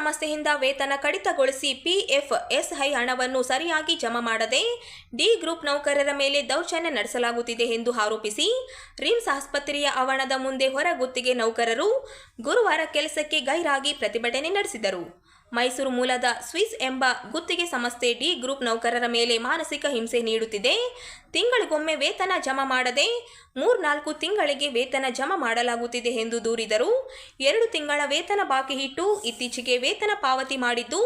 ಸಂಸ್ಥೆಯಿಂದ ವೇತನ ಕಡಿತಗೊಳಿಸಿ ಪಿಎಫ್ಎಸ್ಐ ಹಣವನ್ನು ಸರಿಯಾಗಿ ಜಮಾ ಮಾಡದೆ ಡಿ ಗ್ರೂಪ್ ನೌಕರರ ಮೇಲೆ ದೌರ್ಜನ್ಯ ನಡೆಸಲಾಗುತ್ತಿದೆ ಎಂದು ಆರೋಪಿಸಿ ರಿಮ್ಸ್ ಆಸ್ಪತ್ರೆಯ ಆವರಣದ ಮುಂದೆ ಹೊರಗುತ್ತಿಗೆ ನೌಕರರು ಗುರುವಾರ ಕೆಲಸಕ್ಕೆ ಗೈರಾಗಿ ಪ್ರತಿಭಟನೆ ನಡೆಸಿದರು. ಮೈಸೂರು ಮೂಲದ ಸ್ವಿಸ್ ಎಂಬ ಗುತ್ತಿಗೆ ಸಂಸ್ಥೆ ಡಿ ಗ್ರೂಪ್ ನೌಕರರ ಮೇಲೆ ಮಾನಸಿಕ ಹಿಂಸೆ ನೀಡುತ್ತಿದೆ. ತಿಂಗಳಿಗೊಮ್ಮೆ ವೇತನ ಜಮಾ ಮಾಡದೆ 3-4 ತಿಂಗಳಿಗೆ ವೇತನ ಜಮಾ ಮಾಡಲಾಗುತ್ತಿದೆ ಎಂದು ದೂರಿದರು. 2 ತಿಂಗಳ ವೇತನ ಬಾಕಿ ಇಟ್ಟು ಇತ್ತೀಚೆಗೆ ವೇತನ ಪಾವತಿ ಮಾಡಿದ್ದು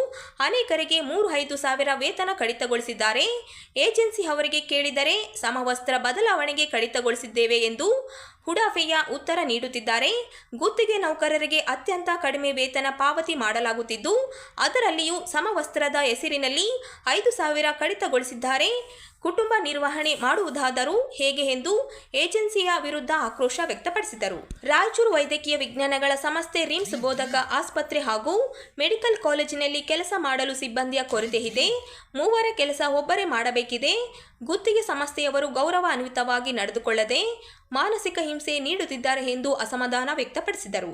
ಅನೇಕರಿಗೆ 3-5 ಸಾವಿರ ವೇತನ ಕಡಿತಗೊಳಿಸಿದ್ದಾರೆ. ಏಜೆನ್ಸಿ ಅವರಿಗೆ ಕೇಳಿದರೆ ಸಮವಸ್ತ್ರ ಬದಲಾವಣೆಗೆ ಕಡಿತಗೊಳಿಸಿದ್ದೇವೆ ಎಂದು ಉಡಾಫೆಯ ಉತ್ತರ ನೀಡುತ್ತಿದ್ದಾರೆ. ಗುತ್ತಿಗೆ ನೌಕರರಿಗೆ ಅತ್ಯಂತ ಕಡಿಮೆ ವೇತನ ಪಾವತಿ ಮಾಡಲಾಗುತ್ತಿದ್ದು ಅದರಲ್ಲಿಯೂ ಸಮವಸ್ತ್ರದ ಹೆಸರಿನಲ್ಲಿ 5,000 ಕಡಿತಗೊಳಿಸಿದ್ದಾರೆ. ಕುಟುಂಬ ನಿರ್ವಹಣೆ ಮಾಡುವುದಾದರೂ ಹೇಗೆ ಎಂದು ಏಜೆನ್ಸಿಯ ವಿರುದ್ಧ ಆಕ್ರೋಶ ವ್ಯಕ್ತಪಡಿಸಿದರು. ರಾಯಚೂರು ವೈದ್ಯಕೀಯ ವಿಜ್ಞಾನಗಳ ಸಂಸ್ಥೆ ರಿಮ್ಸ್ ಬೋಧಕ ಆಸ್ಪತ್ರೆ ಹಾಗೂ ಮೆಡಿಕಲ್ ಕಾಲೇಜಿನಲ್ಲಿ ಕೆಲಸ ಮಾಡಲು ಸಿಬ್ಬಂದಿಯ ಕೊರತೆ ಇದೆ. 3 ಕೆಲಸ ಒಬ್ಬರೇ ಮಾಡಬೇಕಿದೆ. ಗುತ್ತಿಗೆ ಸಂಸ್ಥೆಯವರು ಗೌರವಾನ್ವಿತವಾಗಿ ನಡೆದುಕೊಳ್ಳದೆ ಮಾನಸಿಕ ಹಿಂಸೆ ನೀಡುತ್ತಿದ್ದಾರೆ ಎಂದು ಅಸಮಾಧಾನ ವ್ಯಕ್ತಪಡಿಸಿದರು.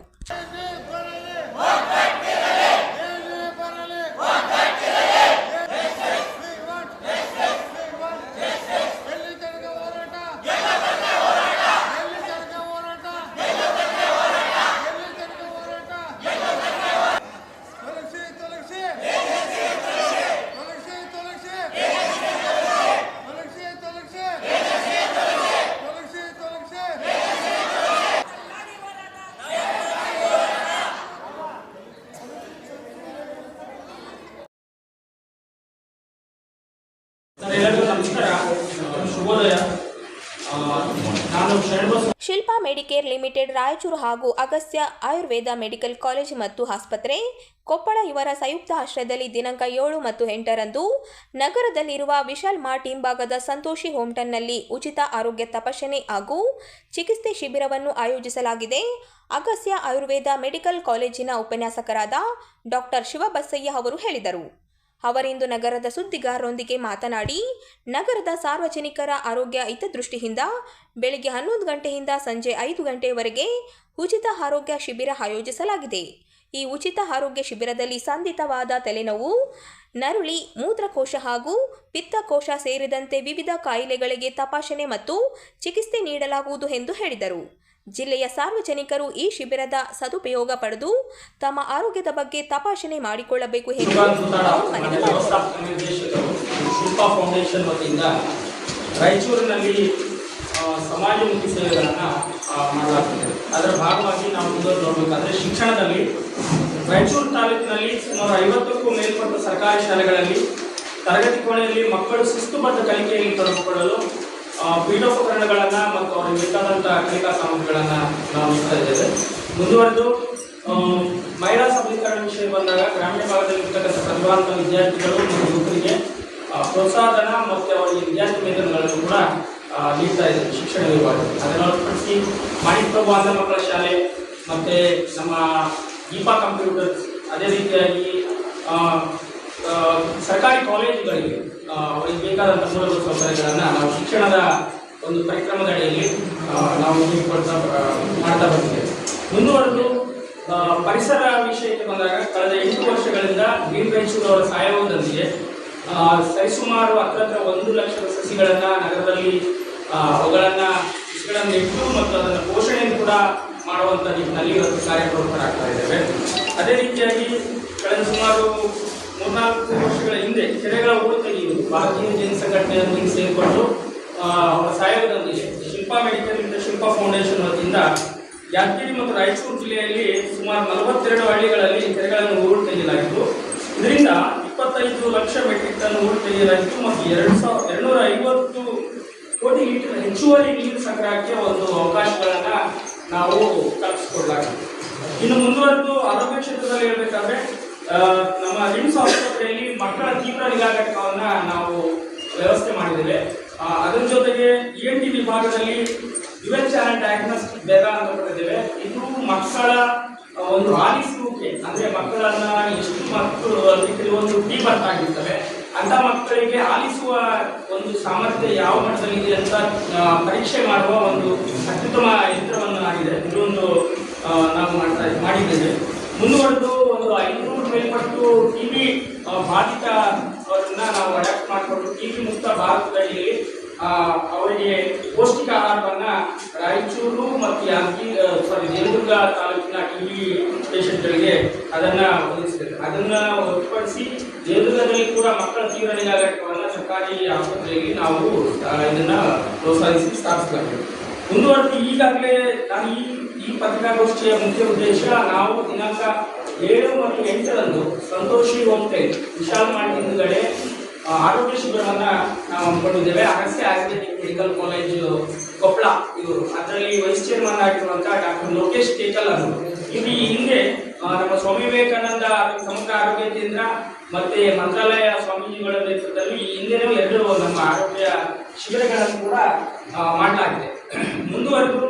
ಶಿಲ್ಪಾ ಮೆಡಿಕೇರ್ ಲಿಮಿಟೆಡ್ ರಾಯಚೂರು ಹಾಗೂ ಅಗಸ್ತ್ಯ ಆಯುರ್ವೇದ ಮೆಡಿಕಲ್ ಕಾಲೇಜ್ ಮತ್ತು ಆಸ್ಪತ್ರೆ ಕೊಪ್ಪಳ ಇವರ ಸಂಯುಕ್ತ ಆಶ್ರಯದಲ್ಲಿ ದಿನಾಂಕ 7 ಮತ್ತು 8ರಂದು ನಗರದಲ್ಲಿರುವ ವಿಶಾಲ್ ಮಾರ್ಟ್ ಹಿಂಭಾಗದ ಸಂತೋಷಿ ಹೋಮ್ಟನ್ನಲ್ಲಿ ಉಚಿತ ಆರೋಗ್ಯ ತಪಾಸಣೆ ಹಾಗೂ ಚಿಕಿತ್ಸೆ ಶಿಬಿರವನ್ನು ಆಯೋಜಿಸಲಾಗಿದೆ. ಅಗಸ್ತ್ಯ ಆಯುರ್ವೇದ ಮೆಡಿಕಲ್ ಕಾಲೇಜಿನ ಉಪನ್ಯಾಸಕರಾದ ಡಾಕ್ಟರ್ ಶಿವಬಸಯ್ಯ ಅವರು ಹೇಳಿದರು. ಅವರಿಂದು ನಗರದ ಸುದ್ದಿಗಾರರೊಂದಿಗೆ ಮಾತನಾಡಿ, ನಗರದ ಸಾರ್ವಜನಿಕರ ಆರೋಗ್ಯ ಹಿತದೃಷ್ಟಿಯಿಂದ ಬೆಳಗ್ಗೆ 11 ಗಂಟೆಯಿಂದ ಸಂಜೆ 5 ಗಂಟೆಯವರೆಗೆ ಉಚಿತ ಆರೋಗ್ಯ ಶಿಬಿರ ಆಯೋಜಿಸಲಾಗಿದೆ. ಈ ಉಚಿತ ಆರೋಗ್ಯ ಶಿಬಿರದಲ್ಲಿ ಸಂಧಿತವಾದ ತಲೆನೋವು, ನರುಳಿ, ಮೂತ್ರಕೋಶ ಹಾಗೂ ಪಿತ್ತಕೋಶ ಸೇರಿದಂತೆ ವಿವಿಧ ಕಾಯಿಲೆಗಳಿಗೆ ತಪಾಸಣೆ ಮತ್ತು ಚಿಕಿತ್ಸೆ ನೀಡಲಾಗುವುದು ಎಂದು ಹೇಳಿದರು. ಜಿಲ್ಲೆಯ ಸಾರ್ವಜನಿಕರು ಈ ಶಿಬಿರದ ಸದುಪಯೋಗ ಪಡೆದು ತಮ್ಮ ಆರೋಗ್ಯದ ಬಗ್ಗೆ ತಪಾಸಣೆ ಮಾಡಿಕೊಳ್ಳಬೇಕು ಎಂದು ಮನವಿ ಮಾಡಿದರು. ಶಿಲ್ಪಾ ಫೌಂಡೇಶನ್ ವತಿಯಿಂದ ರಾಯಚೂರಿನಲ್ಲಿ ಸಮಾಜಮುಖಿ ಸೇವೆಗಳನ್ನು ಮಾಡಲಾಗುತ್ತದೆ. ಅದರ ಭಾಗವಾಗಿ ನಾವು ನೋಡಬೇಕಾದ್ರೆ ಶಿಕ್ಷಣದಲ್ಲಿ ರಾಯಚೂರು ತಾಲೂಕಿನಲ್ಲಿ ಸುಮಾರು 50ಕ್ಕೂ ಮೇಲ್ಪಟ್ಟ ಸರ್ಕಾರಿ ಶಾಲೆಗಳಲ್ಲಿ ತರಗತಿ ಕೋಣೆಯಲ್ಲಿ ಮಕ್ಕಳು ಶಿಸ್ತುಬದ್ಧ ಕಲಿಕೆಯಲ್ಲಿ ತೊಡಗಿಕೊಳ್ಳಲು ಪೀಠೋಪಕರಣಗಳನ್ನು ಮತ್ತು ಅವರಿಗೆ ಬೇಕಾದಂತಹ ಕಲಿಕಾ ಸಾಮಗ್ರಿಗಳನ್ನು ನಾವು ನೀಡ್ತಾ ಇದ್ದೇವೆ. ಮುಂದುವರೆದು ಮಹಿಳಾ ಸಬಲೀಕರಣ ವಿಷಯ ಬಂದಾಗ ಗ್ರಾಮೀಣ ಭಾಗದಲ್ಲಿ ಇರ್ತಕ್ಕಂಥ ಪ್ರತಿಭಾವಂತ ವಿದ್ಯಾರ್ಥಿಗಳು ಮತ್ತು ಯುವಕರಿಗೆ ಪ್ರೋತ್ಸಾಹಧನ ಮತ್ತು ಅವರಿಗೆ ವಿದ್ಯಾರ್ಥಿ ವೇತನಗಳನ್ನು ಕೂಡ ನೀಡ್ತಾ ಇದ್ದೇವೆ ಶಿಕ್ಷಣ ವಿಭಾಗದಲ್ಲಿ. ಅದನ್ನು ಹೊರತುಪಡಿಸಿ ಮಾಣಿಕ್ ಅಂಧ ಮಕ್ಕಳ ಶಾಲೆ ಮತ್ತು ನಮ್ಮ ದೀಪಾ ಕಂಪ್ಯೂಟರ್ಸ್, ಅದೇ ರೀತಿಯಾಗಿ ಸರ್ಕಾರಿ ಕಾಲೇಜುಗಳಿಗೆ ಅವರಿಗೆ ಬೇಕಾದಂಥ ಮೂಲಭೂತ ಸೌಕರ್ಯಗಳನ್ನು ನಾವು ಶಿಕ್ಷಣದ ಒಂದು ಪರಿಕ್ರಮದ ಅಡಿಯಲ್ಲಿ ನಾವು ಮಾಡ್ತಾ ಬರ್ತಿದ್ದೇವೆ. ಮುಂದುವರೆದು ಪರಿಸರ ವಿಷಯಕ್ಕೆ ಬಂದಾಗ ಕಳೆದ 8 ವರ್ಷಗಳಿಂದ ಗ್ರೀನ್ ರಾಯಚೂರು ಅವರ ಸಹಯೋಗದೊಂದಿಗೆ ಸರಿಸುಮಾರು ಹತ್ತಿರ 1 ಲಕ್ಷದ ಸಸಿಗಳನ್ನು ನಗರದಲ್ಲಿ ಅವುಗಳನ್ನು ನೆಟ್ಟು ಮತ್ತು ಅದನ್ನು ಪೋಷಣೆಯನ್ನು ಕೂಡ ಮಾಡುವಂಥ ನಿಟ್ಟಿನಲ್ಲಿ ಇವತ್ತು ಕಾರ್ಯಪ್ರವೃತ್ತರಾಗ್ತಾ ಇದ್ದೇವೆ. ಅದೇ ರೀತಿಯಾಗಿ ಕಳೆದ ಸುಮಾರು 3-4 ವರ್ಷಗಳ ಹಿಂದೆ ಕೆರೆಗಳ ಹೂಳು ತೆಗೆಯುವುದು ಭಾರತೀಯ ಜೈನ ಸಂಘಟನೆಯೊಂದಿಗೆ ಸೇರಿಕೊಂಡು ಅವರ ಸಹಯೋಗದೊಂದಿಗೆ ಶಿಲ್ಪಾ ಮೆಡಿಕಲ್ ಇಂದ ಶಿಲ್ಪಾ ಫೌಂಡೇಶನ್ ವತಿಯಿಂದ ಯಾದಗಿರಿ ಮತ್ತು ರಾಯಚೂರು ಜಿಲ್ಲೆಯಲ್ಲಿ ಸುಮಾರು 42 ಹಳ್ಳಿಗಳಲ್ಲಿ ಕೆರೆಗಳನ್ನು ಹೂಳು ತೆಗೆಯಲಾಗಿತ್ತು. ಇದರಿಂದ 25 ಲಕ್ಷ ಮೆಟ್ರಿಕ್ ಟನ್ ಹೂಳು ತೆಗೆಯಲಾಗಿತ್ತು ಮತ್ತು 250 ಕೋಟಿ ಲೀಟರ್ ಹೆಚ್ಚುವರಿ ನೀರು ಸಂಗ್ರಹಕ್ಕೆ ಒಂದು ಅವಕಾಶಗಳನ್ನು ನಾವು ಕಲ್ಪಿಸಿಕೊಡಲಾಗಿದೆ. ಇನ್ನು ಮುಂದುವರೆದು ಆರೋಗ್ಯ ಕ್ಷೇತ್ರದಲ್ಲಿ ಹೇಳಬೇಕಾದ್ರೆ ನಮ್ಮ ರಿಮ್ಸ್ ಆಸ್ಪತ್ರೆಯಲ್ಲಿ ಮಕ್ಕಳ ತೀವ್ರ ನಿಗಾ ಘಟಕವನ್ನು ನಾವು ವ್ಯವಸ್ಥೆ ಮಾಡಿದ್ದೇವೆ. ಅದರ ಜೊತೆಗೆ ENT ವಿಭಾಗದಲ್ಲಿ ಯುಎನ್ ಚಾನಲ್ ಡಯಾಗ್ನೋಸ್ಟಿಕ್ ಬೇಗ ಅಂತ ಕೊಟ್ಟಿದ್ದೇವೆ. ಇದು ಮಕ್ಕಳ ಒಂದು ಆಲಿಸುವಿಕೆ, ಅಂದರೆ ಮಕ್ಕಳನ್ನ ಎಷ್ಟು ಮಕ್ಕಳು ಅದಕ್ಕೆ ಒಂದು ಬರ್ತ್ ಆಗಿರ್ತವೆ ಅಂತ ಮಕ್ಕಳಿಗೆ ಆಲಿಸುವ ಒಂದು ಸಾಮರ್ಥ್ಯ ಯಾವ ಮಟ್ಟದಲ್ಲಿದೆ ಅಂತ ಪರೀಕ್ಷೆ ಮಾಡುವ ಒಂದು ಅತ್ಯುತ್ತಮ ಯಂತ್ರವನ್ನು ಆಗಿದೆ. ಇದೊಂದು ನಾವು ಮಾಡಿದ್ದೇವೆ. ಮುಂದುವರೆದು ಒಂದು 500 ಮೇಲ್ಪಟ್ಟ ಟಿಬಿ ಬಾಧಿತ ಅವರನ್ನ ನಾವು ಅಡಾಪ್ಟ್ ಮಾಡಿಕೊಂಡು ಟಿಬಿ ಮುಕ್ತ ಭಾರತದಲ್ಲಿ ಅವರಿಗೆ ಪೌಷ್ಟಿಕ ಆಹಾರವನ್ನ ರಾಯಚೂರು ಮತ್ತು ದೇವದುರ್ಗ ತಾಲೂಕಿನ ಟಿಬಿ ಪೇಷಂಟ್ಗಳಿಗೆ ಅದನ್ನ ಒದಗಿಸಬೇಕು. ಅದನ್ನ ಹೊರತುಪಡಿಸಿ ದೇವದುರ್ಗದಲ್ಲಿ ಕೂಡ ಮಕ್ಕಳ ತೀವ್ರ ನಿಗಾ ಘಟಕವನ್ನು ಸರ್ಕಾರಿ ಆಸ್ಪತ್ರೆಯಲ್ಲಿ ನಾವು ಇದನ್ನ ಪ್ರೋತ್ಸಾಹಿಸಿ ಸ್ಥಾಪಿಸಲಾಗಿದೆ. ಮುಂದುವರೆದು ಈಗಾಗಲೇ ನಾನು ಈ ಪತ್ರಿಕಾಗೋಷ್ಠಿಯ ಮುಖ್ಯ ಉದ್ದೇಶ ನಾವು ದಿನಾಂಕ 7 ಮತ್ತು 8ರಂದು ಸಂತೋಷಿ ಹೋಮ್ಸ್ಟೇಲ್ ವಿಶಾಲ್ ಮಾರ್ಟ್ ಹಿಂದುಗಡೆ ಆರೋಗ್ಯ ಶಿಬಿರವನ್ನು ನಾವು ಹಮ್ಮಿಕೊಂಡಿದ್ದೇವೆ. ಅಗಸ್ತ್ಯ ಆಯುರ್ವೇದಿಕ್ ಮೆಡಿಕಲ್ ಕಾಲೇಜು ಕೊಪ್ಪಳ ಇವರು ಅದರಲ್ಲಿ ವೈಸ್ ಚೇರ್ಮನ್ ಆಗಿರುವಂತಹ ಡಾಕ್ಟರ್ ಲೋಕೇಶ್ ಟೇಕಲ್ ಅವರು ಇದು ಈ ಹಿಂದೆ ನಮ್ಮ ಸ್ವಾಮಿ ವಿವೇಕಾನಂದ ಸಮಗ್ರ ಆರೋಗ್ಯ ಕೇಂದ್ರ ಮತ್ತೆ ಮಂತ್ರಾಲಯ ಸ್ವಾಮೀಜಿಗಳ ನೇತೃತ್ವದಲ್ಲಿ ಈ ಹಿಂದೆನೂ 2 ನಮ್ಮ ಆರೋಗ್ಯ ಶಿಬಿರಗಳನ್ನು ಕೂಡ ಮಾಡಲಾಗಿದೆ. ಮುಂದುವರೆದು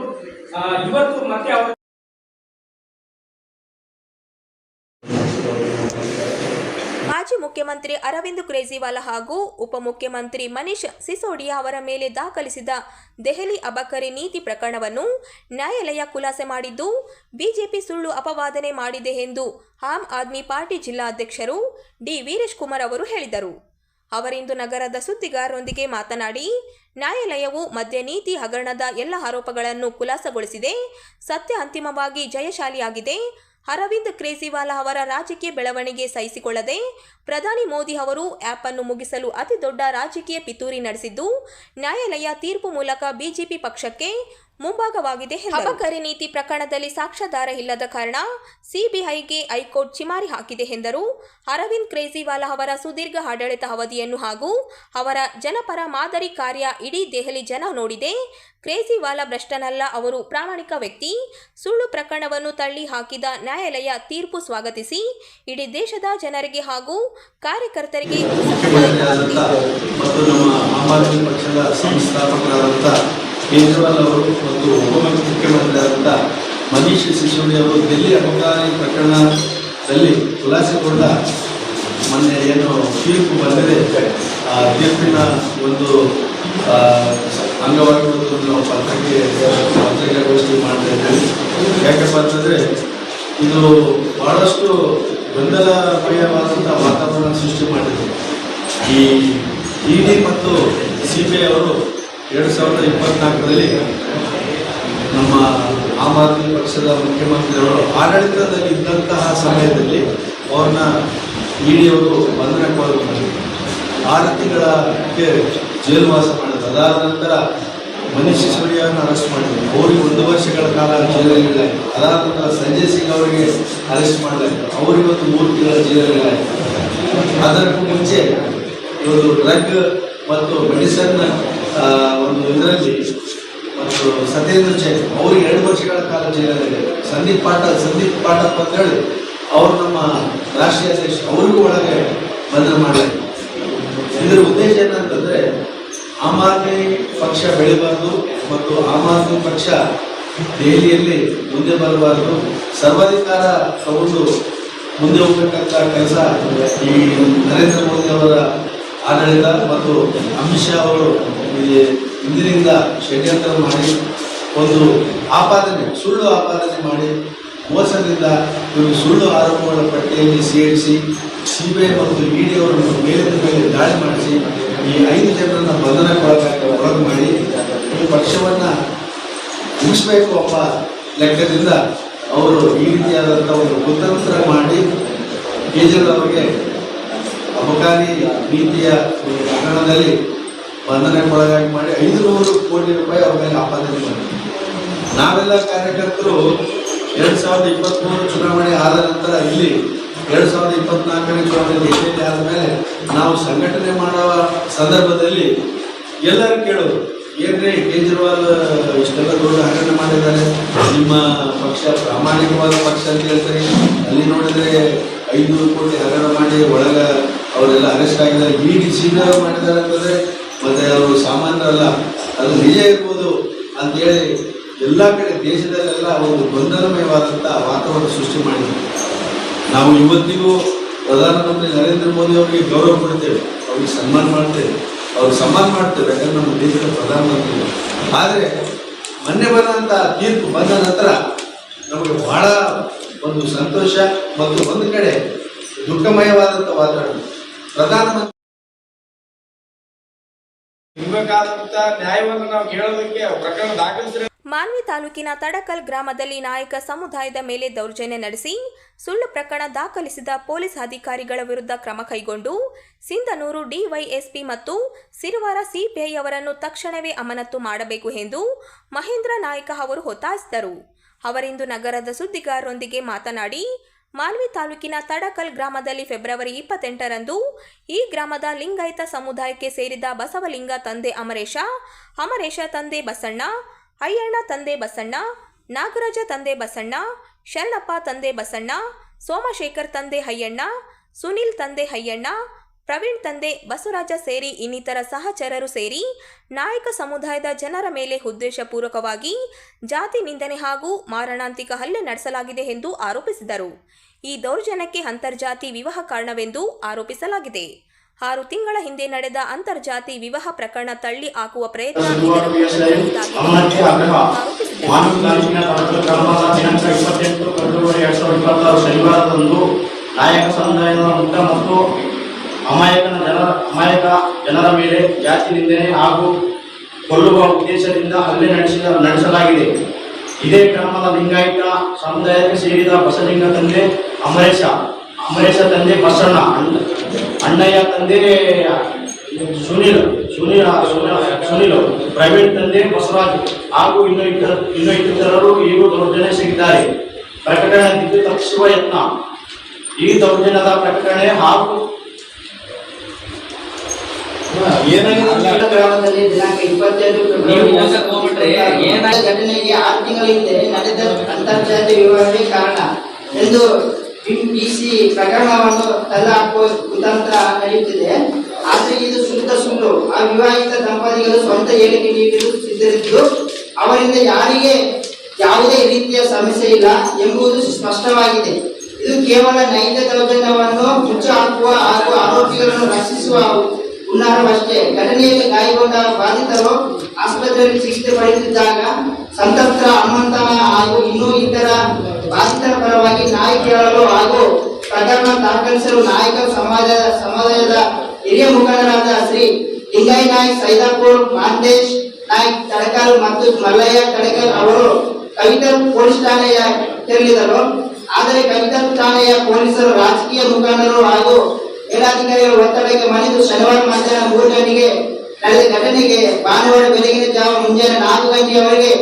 ಇವತ್ತು ಮತ್ತೆ ಅವರು ಮಾಜಿ ಮುಖ್ಯಮಂತ್ರಿ ಅರವಿಂದ್ ಕೇಜ್ರಿವಾಲ್ ಹಾಗೂ ಉಪಮುಖ್ಯಮಂತ್ರಿ ಮನೀಶ್ ಸಿಸೋಡಿಯಾ ಅವರ ಮೇಲೆ ದಾಖಲಿಸಿದ ದೆಹಲಿ ಅಬಕಾರಿ ನೀತಿ ಪ್ರಕರಣವನ್ನು ನ್ಯಾಯಾಲಯ ಖುಲಾಸೆ ಮಾಡಿದ್ದು, ಬಿಜೆಪಿ ಸುಳ್ಳು ಅಪವಾದನೆ ಮಾಡಿದೆ ಎಂದು ಆಮ್ ಆದ್ಮಿ ಪಾರ್ಟಿ ಜಿಲ್ಲಾಧ್ಯಕ್ಷರು ಡಿ ವೀರೇಶ್ ಕುಮಾರ್ ಅವರು ಹೇಳಿದರು. ಅವರಿಂದು ನಗರದ ಸುದ್ದಿಗಾರರೊಂದಿಗೆ ಮಾತನಾಡಿ, ನ್ಯಾಯಾಲಯವು ಮದ್ಯ ನೀತಿ ಹಗರಣದ ಎಲ್ಲ ಆರೋಪಗಳನ್ನು ಖುಲಾಸೆಗೊಳಿಸಿದೆ. ಸತ್ಯ ಅಂತಿಮವಾಗಿ ಜಯಶಾಲಿಯಾಗಿದೆ. ಅರವಿಂದ್ ಕೇಜ್ರಿವಾಲ್ ಅವರ ರಾಜಕೀಯ ಬೆಳವಣಿಗೆ ಸಹಿಸಿಕೊಳ್ಳದೆ ಪ್ರಧಾನಿ ಮೋದಿ ಅವರು ಆ್ಯಪ್ ಅನ್ನು ಮುಗಿಸಲು ಅತಿ ದೊಡ್ಡ ರಾಜಕೀಯ ಪಿತೂರಿ ನಡೆಸಿದ್ದು, ನ್ಯಾಯಾಲಯ ತೀರ್ಪು ಮೂಲಕ ಬಿಜೆಪಿ ಪಕ್ಷಕ್ಕೆ ಮುಂಭಾಗವಾಗಿದೆ. ಅಬಕಾರಿ ನೀತಿ ಪ್ರಕರಣದಲ್ಲಿ ಸಾಕ್ಷ್ಯಾಧಾರ ಇಲ್ಲದ ಕಾರಣ ಸಿಬಿಐಗೆ ಹೈಕೋರ್ಟ್ ಚಿಮಾರಿ ಹಾಕಿದೆ ಎಂದರು. ಅರವಿಂದ್ ಕೇಜ್ರಿವಾಲ್ ಅವರ ಸುದೀರ್ಘ ಆಡಳಿತ ಅವಧಿಯನ್ನು ಹಾಗೂ ಅವರ ಜನಪರ ಮಾದರಿ ಕಾರ್ಯ ಇಡೀ ದೆಹಲಿ ಜನ ನೋಡಿದೆ. ಕೇಜ್ರಿವಾಲ್ ಭ್ರಷ್ಟನಲ್ಲ, ಅವರು ಪ್ರಾಮಾಣಿಕ ವ್ಯಕ್ತಿ. ಸುಳ್ಳು ಪ್ರಕರಣವನ್ನು ತಳ್ಳಿ ಹಾಕಿದ ನ್ಯಾಯಾಲಯ ತೀರ್ಪು ಸ್ವಾಗತಿಸಿ ಇಡೀ ದೇಶದ ಜನರಿಗೆ ಹಾಗೂ ಕಾರ್ಯಕರ್ತರಿಗೆ ಕೇಜ್ರಿವಾಲ್ ಅವರು ಮತ್ತು ಉಪಮುಖ್ಯಮಂತ್ರಿ ಆದಂಥ ಮನೀಶ್ ಸಿಸೋಡಿಯಾ ಅವರು ದಿಲ್ಲಿ ಅಬಕಾರಿ ಪ್ರಕರಣದಲ್ಲಿ ಖುಲಾಸೆಗೊಂಡ ಮೊನ್ನೆ ಏನು ತೀರ್ಪು ಬಂದಿದೆ, ಆ ತೀರ್ಪಿನ ಒಂದು ಅಂಗವಾಗಿ ನಾವು ಪತ್ರಿಕಾಗೋಷ್ಠಿ ಮಾಡ್ತಾ ಇದ್ದೀವಿ. ಯಾಕಪ್ಪ ಅಂತಂದರೆ ಇದು ಬಹಳಷ್ಟು ಗೊಂದಲಮಯವಾದಂಥ ವಾತಾವರಣ ಸೃಷ್ಟಿ ಮಾಡಿದೆ. ಈ ಇಡಿ ಮತ್ತು ಸಿಬಿಐ ಅವರು 2024ರಲ್ಲಿ ನಮ್ಮ ಆಮ್ ಆದ್ಮಿ ಪಕ್ಷದ ಮುಖ್ಯಮಂತ್ರಿಯವರು ಆಡಳಿತದಲ್ಲಿ ಇದ್ದಂತಹ ಸಮಯದಲ್ಲಿ ಅವ್ರನ್ನ ಇಡಿಯವರು ಬಂಧನಕ್ಕೆ ಒಳಗೊಂಡಿದ್ದರು. 6 ತಿಂಗಳಿಗೆ ಜೈಲುವಾಸ ಮಾಡಿದ್ರು. ಅದಾದ ನಂತರ ಮನೀಶ್ ಸಿಸೋಡಿಯಾವನ್ನು ಅರೆಸ್ಟ್ ಮಾಡಿದ್ರು. ಅವರಿಗೆ 1 ವರ್ಷಗಳ ಕಾಲ ಜೈಲಲ್ಲಿಡಲಾಯಿತು. ಅದಾದ ನಂತರ ಸಂಜಯ್ ಸಿಂಗ್ ಅವರಿಗೆ ಅರೆಸ್ಟ್ ಮಾಡಲಾಯಿತು. ಅವರಿಗೊಂದು 3 ತಿಂಗಳ ಜೈಲಲ್ಲಿಡಲಾಯಿತು. ಅದಕ್ಕೂ ಮುಂಚೆ ಇವರು ಡ್ರಗ್ ಮತ್ತು ಮೆಡಿಸನ್ ಒಂದು ಇದರಲ್ಲಿ ಮತ್ತು ಸತ್ಯೇಂದ್ರ ಜೈನ್ ಅವರಿಗೆ 2 ವರ್ಷಗಳ ಕಾಲ ಜೈಲಲ್ಲಿದೆ. ಸಂದೀಪ್ ಪಾಠಕ್ ಅಂತ ಹೇಳಿ ಅವರು ನಮ್ಮ ರಾಷ್ಟ್ರೀಯ ಅಧ್ಯಕ್ಷ, ಅವರಿಗೂ ಒಳಗೆ ಬಂಧನ ಮಾಡಲಾಯಿತು. ಇದರ ಉದ್ದೇಶ ಏನಂತಂದರೆ ಆಮ್ ಆದ್ಮಿ ಪಕ್ಷ ಬೆಳಿಬಾರ್ದು ಮತ್ತು ಆಮ್ ಆದ್ಮಿ ಪಕ್ಷ ದೆಹಲಿಯಲ್ಲಿ ಮುಂದೆ ಬರಬಾರ್ದು, ಸರ್ವಾಧಿಕಾರ ತಗೊಂಡು ಮುಂದೆ ಹೋಗ್ಬೇಕಂತ ಕೆಲಸ ಈ ನರೇಂದ್ರ ಮೋದಿ ಅವರ ಆಡಳಿತ ಮತ್ತು ಅಮಿತ್ ಶಾ ಅವರು ಇಂದಿನಿಂದ ಷಡ್ಯಂತ್ರ ಮಾಡಿ ಒಂದು ಸುಳ್ಳು ಆಪಾದನೆ ಮಾಡಿ ಮೋಸದಿಂದ ಇವರು ಸುಳ್ಳು ಆರೋಪಗಳ ಪಟ್ಟಿಯಲ್ಲಿ ಸೇರಿಸಿ ಸಿಬಿಐ ಮತ್ತು ಇಡಿ ಅವರನ್ನು ಮೇಲಿಂದ ಮೇಲೆ ದಾಳಿ ಮಾಡಿಸಿ ಈ 5 ಜನರನ್ನು ಬಂಧನಕ್ಕೆ ಒಳಗೆ ಮಾಡಿ ಈ ಪಕ್ಷವನ್ನು ಉಳಿಸಬೇಕು ಎಂಬ ಲೆಕ್ಕದಿಂದ ಅವರು ಈ ರೀತಿಯಾದಂಥ ಒಂದು ಕುತಂತ್ರ ಮಾಡಿ ಕೇಜ್ರಿವಾಲ್ ಅವರಿಗೆ ಅಬಕಾರಿ ನೀತಿಯ ಪ್ರಕರಣದಲ್ಲಿ ಬಂಧನಕ್ಕೊಳಗಾಗಿ ಮಾಡಿ 500 ಕೋಟಿ ರೂಪಾಯಿ ಅವ್ರ ಮೇಲೆ ಆಪಾದನೆ ಮಾಡಿದ್ರು. ನಾವೆಲ್ಲ ಕಾರ್ಯಕರ್ತರು 2023 ಚುನಾವಣೆ ಆದ ನಂತರ ಇಲ್ಲಿ 2024ನೇ ಚುನಾವಣೆ ದೆಹಲಿಯಲ್ಲಿ ಆದ ಮೇಲೆ ನಾವು ಸಂಘಟನೆ ಮಾಡುವ ಸಂದರ್ಭದಲ್ಲಿ ಎಲ್ಲರೂ ಕೇಳೋದು, ಏನ್ರಿ ಕೇಜ್ರಿವಾಲ್ ಇಷ್ಟೆಲ್ಲ ದೊಡ್ಡ ಹಗರಣ ಮಾಡಿದ್ದಾರೆ, ನಿಮ್ಮ ಪಕ್ಷ ಪ್ರಾಮಾಣಿಕವಾದ ಪಕ್ಷ ಅಂತ ಹೇಳ್ತಾರೆ, ಅಲ್ಲಿ ನೋಡಿದರೆ 500 ಕೋಟಿ ಹಗರಣ ಮಾಡಿ ಒಳಗೆ ಅವರೆಲ್ಲ ಅರೆಸ್ಟ್ ಆಗಿದ್ದಾರೆ, ಇಡಿ ಸಿಬಿಐ ಮಾಡಿದ್ದಾರೆ ಅಂತಂದರೆ ಮತ್ತು ಅವರು ಸಾಮಾನ್ಯರಲ್ಲ, ಅದು ನಿಜ ಇರ್ಬೋದು ಅಂತೇಳಿ ಎಲ್ಲ ಕಡೆ ದೇಶದಲ್ಲೆಲ್ಲ ಒಂದು ಗೊಂದಲಮಯವಾದಂಥ ವಾತಾವರಣ ಸೃಷ್ಟಿ ಮಾಡಿದ್ದಾರೆ. ನಾವು ಇವತ್ತಿಗೂ ಪ್ರಧಾನಮಂತ್ರಿ ನರೇಂದ್ರ ಮೋದಿ ಅವರಿಗೆ ಗೌರವ ಕೊಡ್ತೇವೆ, ಅವ್ರಿಗೆ ಸನ್ಮಾನ ಮಾಡ್ತೇವೆ, ಅವ್ರಿಗೆ ಸನ್ಮಾನ ಮಾಡ್ತೇವೆ, ಯಾಕಂದ್ರೆ ನಮ್ಮ ದೇಶದ ಪ್ರಧಾನಮಂತ್ರಿ. ಆದರೆ ಮೊನ್ನೆ ಬಂದಂಥ ತೀರ್ಪು ಬಂದ ನಂತರ ನಮಗೆ ಬಹಳ ಒಂದು ಸಂತೋಷ ಮತ್ತು ಒಂದು ಕಡೆ ದುಃಖಮಯವಾದಂಥ ವಾತಾವರಣ. ಪ್ರಧಾನಮಂತ್ರಿ ಸಿಗಬೇಕಾದಂತ ನ್ಯಾಯವನ್ನು ನಾವು ಕೇಳೋದಕ್ಕೆ ಪ್ರಕರಣ ದಾಖಲಿಸಿದ್ರೆ ಮಾನ್ವಿ ತಾಲೂಕಿನ ತಡಕಲ್ ಗ್ರಾಮದಲ್ಲಿ ನಾಯಕ ಸಮುದಾಯದ ಮೇಲೆ ದೌರ್ಜನ್ಯ ನಡೆಸಿ ಸುಳ್ಳು ಪ್ರಕರಣ ದಾಖಲಿಸಿದ ಪೊಲೀಸ್ ಅಧಿಕಾರಿಗಳ ವಿರುದ್ಧ ಕ್ರಮ ಕೈಗೊಂಡು ಸಿಂಧನೂರು ಡಿವೈಎಸ್ಪಿ ಮತ್ತು ಸಿರುವಾರ ಸಿಪಿಐ ಅವರನ್ನು ತಕ್ಷಣವೇ ಅಮಾನತು ಮಾಡಬೇಕು ಎಂದು ಮಹೇಂದ್ರ ನಾಯಕ ಅವರು ಒತ್ತಾಯಿಸಿದರು. ಅವರಿಂದು ನಗರದ ಸುದ್ದಿಗಾರರೊಂದಿಗೆ ಮಾತನಾಡಿ, ಮಾನ್ವಿ ತಾಲೂಕಿನ ತಡಕಲ್ ಗ್ರಾಮದಲ್ಲಿ ಫೆಬ್ರವರಿ 28ರಂದು ಈ ಗ್ರಾಮದ ಲಿಂಗಾಯತ ಸಮುದಾಯಕ್ಕೆ ಸೇರಿದ ಬಸವಲಿಂಗ ತಂದೆ ಅಮರೇಶ, ಅಮರೇಶ ತಂದೆ ಬಸಣ್ಣ, ಅಯ್ಯಣ್ಣ ತಂದೆ ಬಸಣ್ಣ, ನಾಗರಾಜ ತಂದೆ ಬಸಣ್ಣ, ಶರಣಪ್ಪ ತಂದೆ ಬಸಣ್ಣ, ಸೋಮಶೇಖರ್ ತಂದೆ ಅಯ್ಯಣ್ಣ, ಸುನಿಲ್ ತಂದೆ ಅಯ್ಯಣ್ಣ, ಪ್ರವೀಣ್ ತಂದೆ ಬಸವರಾಜ ಸೇರಿ ಇನ್ನಿತರ ಸಹಚರರು ಸೇರಿ ನಾಯಕ ಸಮುದಾಯದ ಜನರ ಮೇಲೆ ಉದ್ದೇಶಪೂರ್ವಕವಾಗಿ ಜಾತಿ ನಿಂದನೆ ಹಾಗೂ ಮಾರಣಾಂತಿಕ ಹಲ್ಲೆ ನಡೆಸಲಾಗಿದೆ ಎಂದು ಆರೋಪಿಸಿದರು. ಈ ದೌರ್ಜನ್ಯಕ್ಕೆ ಅಂತರ್ಜಾತಿ ವಿವಾಹ ಕಾರಣವೆಂದು ಆರೋಪಿಸಲಾಗಿದೆ. 6 ತಿಂಗಳ ಹಿಂದೆ ನಡೆದ ಅಂತರ್ಜಾತಿ ವಿವಾಹ ಪ್ರಕರಣ ತಳ್ಳಿ ಹಾಕುವ ಪ್ರಯತ್ನ ಶನಿವಾರದಂದು ನಾಯಕ ಸಮುದಾಯದ ಮುಕ್ತ ಮತ್ತು ಅಮಾಯಕ ಜನರ ಮೇಲೆ ಜಾತಿ ನಿಂದನೆ ಹಾಗೂ ಕೊಲ್ಲುವ ಉದ್ದೇಶದಿಂದ ಹಲ್ಲೆ ನಡೆಸಲಾಗಿದೆ. ಇದೇ ಗ್ರಾಮದ ಲಿಂಗಾಯತ ಸಮುದಾಯಕ್ಕೆ ಸೇರಿದ ಬಸಲಿಂಗ ತಂದೆ ಅಮರೇಶ ತಂದೆ ಬಸಣ್ಣ, ಅಣ್ಣಯ್ಯ ತಂದೆ ಸುನಿಲ್, ಪ್ರವೀಣ್ ತಂದೆ ಬಸವರಾಜ್ ಹಾಗೂ ಇನ್ನು ಇತರರು ಈಗೂ ದೌರ್ಜನ್ಯಸಿಗಿದ್ದಾರೆ. ಪ್ರಕರಣ ದಿಕ್ಕು ತಪ್ಪಿಸುವ ಯತ್ನ. ಈ ದೌರ್ಜನ್ಯದ ಪ್ರಕಟಣೆ ಹಾಗೂ ಗ್ರಾಮದಲ್ಲಿ ದಿನಾಂಕ 22 ಘಟನೆಗೆ 6 ತಿಂಗಳ ಹಿಂದೆ ನಡೆದ ಅಂತರ್ಜಾತಿ ವಿವಾಹವೇ ಕಾರಣ ಎಂದು ಬಿಸಿ ಪ್ರಕರಣವನ್ನು ತಳ್ಳಹಾಕುವ ಕುತಂತ್ರ ನಡೆಯುತ್ತಿದೆ. ಆದರೆ ಇದು ಶುದ್ಧ ಸುಳ್ಳು. ಆ ವಿವಾಹಿತ ದಂಪತಿಗಳು ಸ್ವಂತ ಹೇಳಿಕೆ ನೀಡಲು ಸಿದ್ಧರಿದ್ದು ಅವರಿಂದ ಯಾರಿಗೆ ಯಾವುದೇ ರೀತಿಯ ಸಮಸ್ಯೆ ಇಲ್ಲ ಎಂಬುದು ಸ್ಪಷ್ಟವಾಗಿದೆ. ಇದು ಕೇವಲ ನೈಜ ದೌರ್ಜನ್ಯವನ್ನು ಮುಚ್ಚಿ ಹಾಕುವ ಹಾಗೂ ಆರೋಪಿಗಳನ್ನು ರಕ್ಷಿಸುವ ಹುನ್ನಾರವಷ್ಟೇ. ಘಟನೆಯಲ್ಲಿ ಗಾಯಗೊಂಡ ಬಾಧಿತರು ಆಸ್ಪತ್ರೆಯಲ್ಲಿ ಚಿಕಿತ್ಸೆ ಪಡೆಯುತ್ತಿದ್ದಾಗ ಸಂತಪ್ತರ ಹನುಮಂತನ ಹಾಗೂ ಇನ್ನೂ ಇತರ ಬಾಧಿತರ ಪರವಾಗಿ ನ್ಯಾಯ ಕೇಳಲು ಹಾಗೂ ಪ್ರಕರಣ ದಾಖಲಿಸಲು ನಾಯಕ ಸಮಾಜದ ಹಿರಿಯ ಮುಖಂಡರಾದ ಶ್ರೀ ಲಿಂಗಯ್ಯ ನಾಯ್ಕ್ ಸೈದಾಪುರ್, ಮಾಂತೇಶ್ ನಾಯ್ಕ್ ತಡಕಲ್ ಮತ್ತು ಮಲ್ಲಯ್ಯ ತಡಕಲ್ ಅವರು ಕವಿತಲ್ ಪೊಲೀಸ್ ಠಾಣೆಯ ತೆರಳಿದರು. ಆದರೆ ಕವಿತಲ್ ಠಾಣೆಯ ಪೊಲೀಸರು ರಾಜಕೀಯ ಮುಖಂಡರು ಹಾಗೂ ಮೇಲಾಧಿಕಾರಿಗಳ ಒತ್ತಡಕ್ಕೆ ಮಣಿದು ಶನಿವಾರ ಮಧ್ಯಾಹ್ನ 3 ಗಂಟೆಗೆ ನಡೆದ ಘಟನೆಗೆ ಭಾನುವಾರ ಬೆಳಗಿನ ಜಾವ ಮುಂಜಾನೆ 4 ಗಂಟೆಯವರೆಗೆ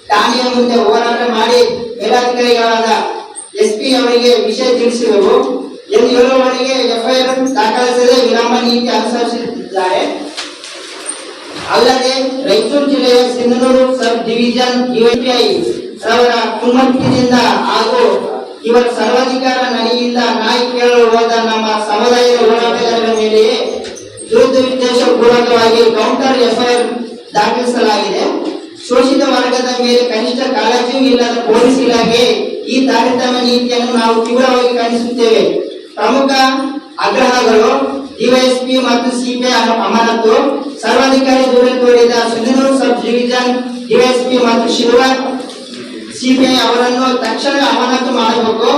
ಠಾಣೆಯ ಮುಂದೆ ಹೋರಾಟ ಮಾಡಿ ಮೇಲಾಧಿಕಾರಿಗಳಾದ ಎಸ್ಪಿ ಅವರಿಗೆ ವಿಷಯ ತಿಳಿಸಿರುವು ಎಂದು ಹೇಳುವವರೆಗೆ ಎಫ್ಐಆರ್ ದಾಖಲಿಸದೆ ವಿಳಂಬ ನೀತಿ ಅನುಸರಿಸುತ್ತಿದ್ದಾರೆ. ಅಲ್ಲದೆ ರಾಯಚೂರು ಜಿಲ್ಲೆಯ ಸಿಂಧನೂರು ಸಬ್ ಡಿವಿಷನ್ ಯುಎಪಿಐ ಅವರ ಕುಮ್ಮಕ್ಕಿನಿಂದ ಹಾಗೂ ಇವರ ಸರ್ವಾಧಿಕಾರ ನಡೆಯಿಂದ ನಾಯಿ ಕೇಳಲು ಹೋದ ನಮ್ಮ ಸಮುದಾಯದ ಹೋರಾಟಗಾರರ ಮೇಲೆ ದುರುದ್ದೇಶಪೂರ್ವಕವಾಗಿ ಕೌಂಟರ್ ಎಫ್ಐಆರ್ ದಾಖಲಿಸಲಾಗಿದೆ. ಶೋಷಿತ ವರ್ಗದ ಮೇಲೆ ಕನಿಷ್ಠ ಕಾಳಜಿಯೂ ಇಲ್ಲದ ಪೊಲೀಸ್ ಇಲಾಖೆ ಈ ತಾರತಮ್ಯ ನೀತಿಯನ್ನು ನಾವು ತೀವ್ರವಾಗಿ ಖಂಡಿಸುತ್ತೇವೆ. ಪ್ರಮುಖ ಆಗ್ರಹಗಳು: ಡಿವೈಎಸ್ಪಿ ಮತ್ತು ಸಿಪಿಐ ಅಮಾನತು, ಸರ್ವಾಧಿಕಾರಿ ದೂರ ತೋರಿದ ಸಿಂಧನೂರು ಸಬ್ ಡಿವಿಷನ್ ಡಿವೈಎಸ್ಪಿ ಮತ್ತು ಶಿಲ್ವಾರ್ ಸಿಪಿಐ ಅವರನ್ನು ತಕ್ಷಣ ಅಮಾನತು ಮಾಡಬೇಕು.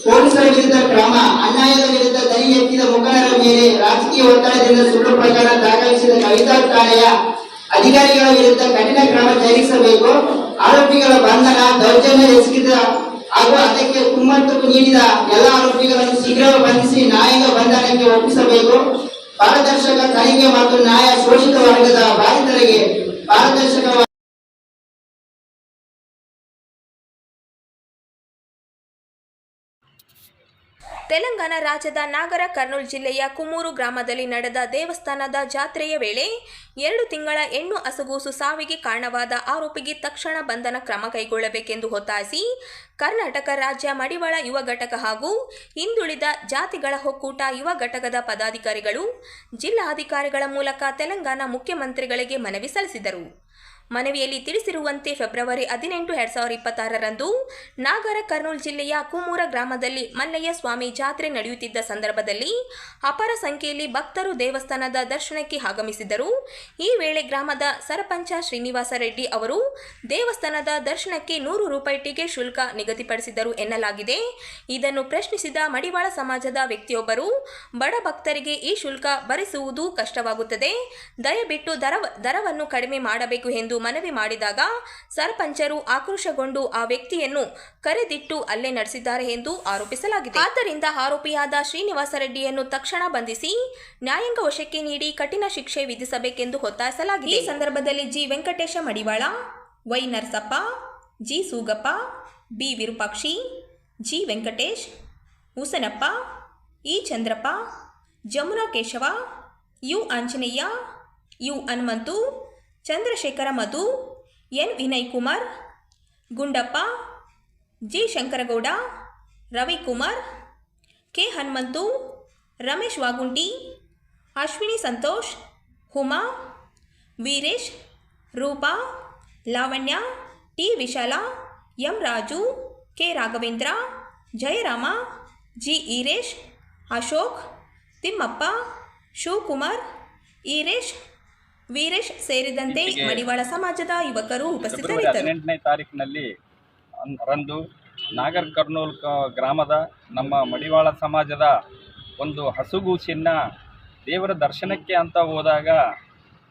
ಪೊಲೀಸರ ವಿರುದ್ಧ ಕ್ರಮ. ಅನ್ಯಾಯದ ವಿರುದ್ಧ ದನಿ ಎತ್ತಿದ ಮುಖಂಡರ ಮೇಲೆ ರಾಜಕೀಯ ಒತ್ತಡದಿಂದ ಸುಳ್ಳು ಪ್ರಕರಣ ದಾಖಲಿಸಿದ ಕವಿತಲ್ ಠಾಣೆಯ ಅಧಿಕಾರಿಗಳ ವಿರುದ್ಧ ಕಠಿಣ ಕ್ರಮ ಜರುಗಿಸಬೇಕು. ಆರೋಪಿಗಳ ಬಂಧನ, ದೌರ್ಜನ್ಯ ಎಸಗಿದ ಹಾಗೂ ಅದಕ್ಕೆ ಕುಮ್ಮಕ್ಕು ನೀಡಿದ ಎಲ್ಲ ಆರೋಪಿಗಳನ್ನು ಶೀಘ್ರವೇ ಬಂಧಿಸಿ ನ್ಯಾಯಾಂಗ ಬಂಧನಕ್ಕೆ ಒಪ್ಪಿಸಬೇಕು. ಪಾರದರ್ಶಕ ತನಿಖೆ ಮತ್ತು ನ್ಯಾಯ ಶೋಷಿತ ವರ್ಗದ ಬಾಧಿತರಿಗೆ ಪಾರದರ್ಶಕ ತೆಲಂಗಾಣ ರಾಜ್ಯದ ನಾಗರ ಕರ್ನೂಲ್ ಜಿಲ್ಲೆಯ ಕುಮೂರು ಗ್ರಾಮದಲ್ಲಿ ನಡೆದ ದೇವಸ್ಥಾನದ ಜಾತ್ರೆಯ ವೇಳೆ 2 ತಿಂಗಳ ಹೆಣ್ಣು ಹಸುಗೂಸು ಸಾವಿಗೆ ಕಾರಣವಾದ ಆರೋಪಿಗೆ ತಕ್ಷಣ ಬಂಧನ ಕ್ರಮ ಕೈಗೊಳ್ಳಬೇಕೆಂದು ಒತ್ತಾಯಿಸಿ ಕರ್ನಾಟಕ ರಾಜ್ಯ ಮಡಿವಾಳ ಯುವ ಘಟಕ ಹಾಗೂ ಹಿಂದುಳಿದ ಜಾತಿಗಳ ಒಕ್ಕೂಟ ಯುವ ಘಟಕದ ಪದಾಧಿಕಾರಿಗಳು ಜಿಲ್ಲಾಧಿಕಾರಿಗಳ ಮೂಲಕ ತೆಲಂಗಾಣ ಮುಖ್ಯಮಂತ್ರಿಗಳಿಗೆ ಮನವಿ ಸಲ್ಲಿಸಿದರು. ಮನವಿಯಲ್ಲಿ ತಿಳಿಸಿರುವಂತೆ ಫೆಬ್ರವರಿ 18, 2026ರಂದು ನಾಗರ ಕರ್ನೂಲ್ ಜಿಲ್ಲೆಯ ಕುಮೂರ ಗ್ರಾಮದಲ್ಲಿ ಮಲ್ಲಯ್ಯ ಸ್ವಾಮಿ ಜಾತ್ರೆ ನಡೆಯುತ್ತಿದ್ದ ಸಂದರ್ಭದಲ್ಲಿ ಅಪಾರ ಸಂಖ್ಯೆಯಲ್ಲಿ ಭಕ್ತರು ದೇವಸ್ಥಾನದ ದರ್ಶನಕ್ಕೆ ಆಗಮಿಸಿದ್ದರು. ಈ ವೇಳೆ ಗ್ರಾಮದ ಸರಪಂಚ ಶ್ರೀನಿವಾಸ ರೆಡ್ಡಿ ಅವರು ದೇವಸ್ಥಾನದ ದರ್ಶನಕ್ಕೆ 100 ರೂಪಾಯಿ ಟಿಕೆಟ್ ಶುಲ್ಕ ನಿಗದಿಪಡಿಸಿದರು ಎನ್ನಲಾಗಿದೆ. ಇದನ್ನು ಪ್ರಶ್ನಿಸಿದ ಮಡಿವಾಳ ಸಮಾಜದ ವ್ಯಕ್ತಿಯೊಬ್ಬರು, ಬಡ ಭಕ್ತರಿಗೆ ಈ ಶುಲ್ಕ ಭರಿಸುವುದು ಕಷ್ಟವಾಗುತ್ತದೆ, ದಯವಿಟ್ಟು ದರವನ್ನು ಕಡಿಮೆ ಮಾಡಬೇಕು ಎಂದು ಮನವಿ ಮಾಡಿದಾಗ ಸರ್ಪಂಚರು ಆಕ್ರೋಶಗೊಂಡು ಆ ವ್ಯಕ್ತಿಯನ್ನು ಕರೆದಿಟ್ಟು ಹಲ್ಲೆ ನಡೆಸಿದ್ದಾರೆ ಎಂದು ಆರೋಪಿಸಲಾಗಿದೆ. ಆದ್ದರಿಂದ ಆರೋಪಿಯಾದ ಶ್ರೀನಿವಾಸ ರೆಡ್ಡಿಯನ್ನು ತಕ್ಷಣ ಬಂಧಿಸಿ ನ್ಯಾಯಾಂಗ ವಶಕ್ಕೆ ನೀಡಿ ಕಠಿಣ ಶಿಕ್ಷೆ ವಿಧಿಸಬೇಕೆಂದು ಒತ್ತಾಯಿಸಲಾಗಿದೆ. ಈ ಸಂದರ್ಭದಲ್ಲಿ G Venkatesha Madivala, Y Narasappa, G Sugappa, B Virupakshi, G Venkatesh, Husanappa, E Chandrappa, Jamuna Keshava, U Anjaneya, U Hanumanthu, Chandrashekhara Madhu, N Vinay Kumar, Gundappa, G Shankaragowda, Ravikumar, K Hanumanthu, Ramesh Vagunti, Ashwini Santosh, Uma, Veeresh, Roopa, Lavanya, T Vishala, M Raju, K Raghavendra, Jayarama, G Eresh, Ashok, Thimmappa, Shivakumar, Eresh, Veeresh ಸೇರಿದಂತೆ ಮಡಿವಾಳ ಸಮಾಜದ ಯುವಕರು ಉಪಸ್ಥಿತರಿದ್ದರು. 18ನೇ ತಾರೀಕಿನಲ್ಲಿ ರಂದು ನಾಗರ್ ಕರ್ನೂಲ್ ಗ್ರಾಮದ ನಮ್ಮ ಮಡಿವಾಳ ಸಮಾಜದ ಒಂದು ಹಸುಗೂಸಿನ ದೇವರ ದರ್ಶನಕ್ಕೆ ಅಂತ ಹೋದಾಗ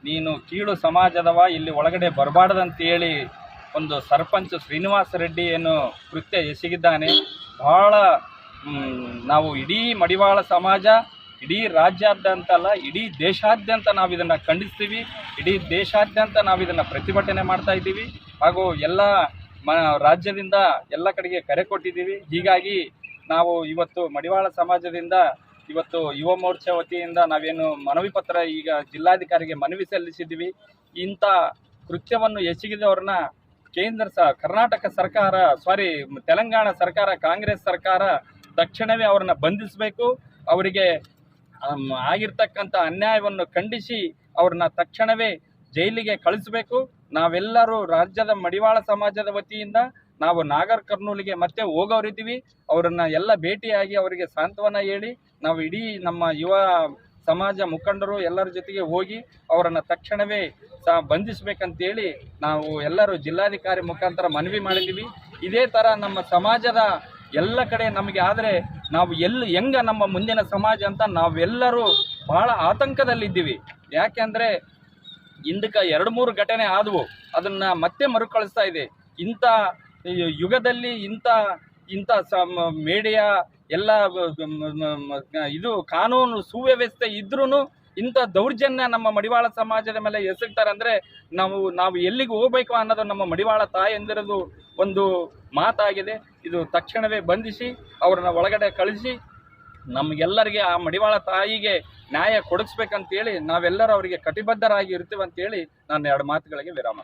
ನೀನು ಕೀಳು ಸಮಾಜದವ, ಇಲ್ಲಿ ಒಳಗಡೆ ಬರಬಾರ್ದಂತೇಳಿ ಒಂದು ಸರ್ಪಂಚ್ ಶ್ರೀನಿವಾಸ ರೆಡ್ಡಿ ಏನು ಕೃತ್ಯ ಎಸಗಿದ್ದಾನೆ. ಬಹಳ ನಾವು ಇಡೀ ಮಡಿವಾಳ ಸಮಾಜ ಇಡೀ ರಾಜ್ಯಾದ್ಯಂತಲ್ಲ, ಇಡೀ ದೇಶಾದ್ಯಂತ ನಾವು ಇದನ್ನು ಖಂಡಿಸ್ತೀವಿ. ಇಡೀ ದೇಶಾದ್ಯಂತ ನಾವು ಇದನ್ನು ಪ್ರತಿಭಟನೆ ಮಾಡ್ತಾ ಇದ್ದೀವಿ. ಹಾಗೂ ಎಲ್ಲ ರಾಜ್ಯದಿಂದ ಎಲ್ಲ ಕಡೆಗೆ ಕರೆ ಕೊಟ್ಟಿದ್ದೀವಿ. ಹೀಗಾಗಿ ನಾವು ಇವತ್ತು ಮಡಿವಾಳ ಸಮಾಜದಿಂದ ಇವತ್ತು ಯುವ ಮೋರ್ಚಾ ವತಿಯಿಂದ ನಾವೇನು ಮನವಿ ಪತ್ರ ಈಗ ಜಿಲ್ಲಾಧಿಕಾರಿಗೆ ಮನವಿ ಸಲ್ಲಿಸಿದ್ದೀವಿ. ಇಂಥ ಕೃತ್ಯವನ್ನು ಎಸಗಿದವ್ರನ್ನ ಕರ್ನಾಟಕ ಸರ್ಕಾರ ತೆಲಂಗಾಣ ಸರ್ಕಾರ, ಕಾಂಗ್ರೆಸ್ ಸರ್ಕಾರ ತಕ್ಷಣವೇ ಅವ್ರನ್ನ ಬಂಧಿಸಬೇಕು. ಅವರಿಗೆ ಆಗಿರ್ತಕ್ಕಂಥ ಅನ್ಯಾಯವನ್ನು ಖಂಡಿಸಿ ಅವ್ರನ್ನ ತಕ್ಷಣವೇ ಜೈಲಿಗೆ ಕಳಿಸಬೇಕು. ನಾವೆಲ್ಲರೂ ರಾಜ್ಯದ ಮಡಿವಾಳ ಸಮಾಜದ ವತಿಯಿಂದ ನಾವು ನಾಗರ್ ಕರ್ನೂಲಿಗೆ ಮತ್ತೆ ಹೋಗೋರಿದ್ದೀವಿ. ಅವರನ್ನು ಎಲ್ಲ ಭೇಟಿಯಾಗಿ ಅವರಿಗೆ ಸಾಂತ್ವನ ಹೇಳಿ ನಾವು ಇಡೀ ನಮ್ಮ ಯುವ ಸಮಾಜ ಮುಖಂಡರು ಎಲ್ಲರ ಜೊತೆಗೆ ಹೋಗಿ ಅವರನ್ನು ತಕ್ಷಣವೇ ಬಂಧಿಸಬೇಕಂತೇಳಿ ನಾವು ಎಲ್ಲರೂ ಜಿಲ್ಲಾಧಿಕಾರಿ ಮುಖಾಂತರ ಮನವಿ ಮಾಡಿದ್ದೀವಿ. ಇದೇ ಥರ ನಮ್ಮ ಸಮಾಜದ ಎಲ್ಲ ಕಡೆ ನಮಗೆ ಆದರೆ ನಾವು ಹೆಂಗೆ ನಮ್ಮ ಮುಂದಿನ ಸಮಾಜ ಅಂತ ನಾವೆಲ್ಲರೂ ಭಾಳ ಆತಂಕದಲ್ಲಿದ್ದೀವಿ. ಯಾಕೆಂದರೆ ಹಿಂದಕ್ಕೆ 2-3 ಘಟನೆ ಆದವು, ಅದನ್ನು ಮತ್ತೆ ಮರುಕಳಿಸ್ತಾ ಇದೆ. ಇಂಥ ಯುಗದಲ್ಲಿ ಇಂಥ ಮೀಡಿಯಾ ಎಲ್ಲ ಇದು ಕಾನೂನು ಸುವ್ಯವಸ್ಥೆ ಇದ್ರೂ ಇಂಥ ದೌರ್ಜನ್ಯ ನಮ್ಮ ಮಡಿವಾಳ ಸಮಾಜದ ಮೇಲೆ ಎಸಗ್ತಾರೆ ಅಂದರೆ ನಾವು ಎಲ್ಲಿಗೆ ಹೋಗ್ಬೇಕು ಅನ್ನೋದು ನಮ್ಮ ಮಡಿವಾಳ ತಾಯಂದಿರದು ಒಂದು ಮಾತಾಗಿದೆ. ಇದು ತಕ್ಷಣವೇ ಬಂಧಿಸಿ ಅವ್ರನ್ನ ಒಳಗಡೆ ಕಳಿಸಿ ನಮಗೆಲ್ಲರಿಗೆ ಆ ಮಡಿವಾಳ ತಾಯಿಗೆ ನ್ಯಾಯ ಕೊಡಿಸ್ಬೇಕಂತೇಳಿ ನಾವೆಲ್ಲರೂ ಅವರಿಗೆ ಕಟಿಬದ್ಧರಾಗಿ ಇರ್ತೀವಿ ಅಂತೇಳಿ ನಾನು 2 ಮಾತುಗಳಿಗೆ ವಿರಾಮ.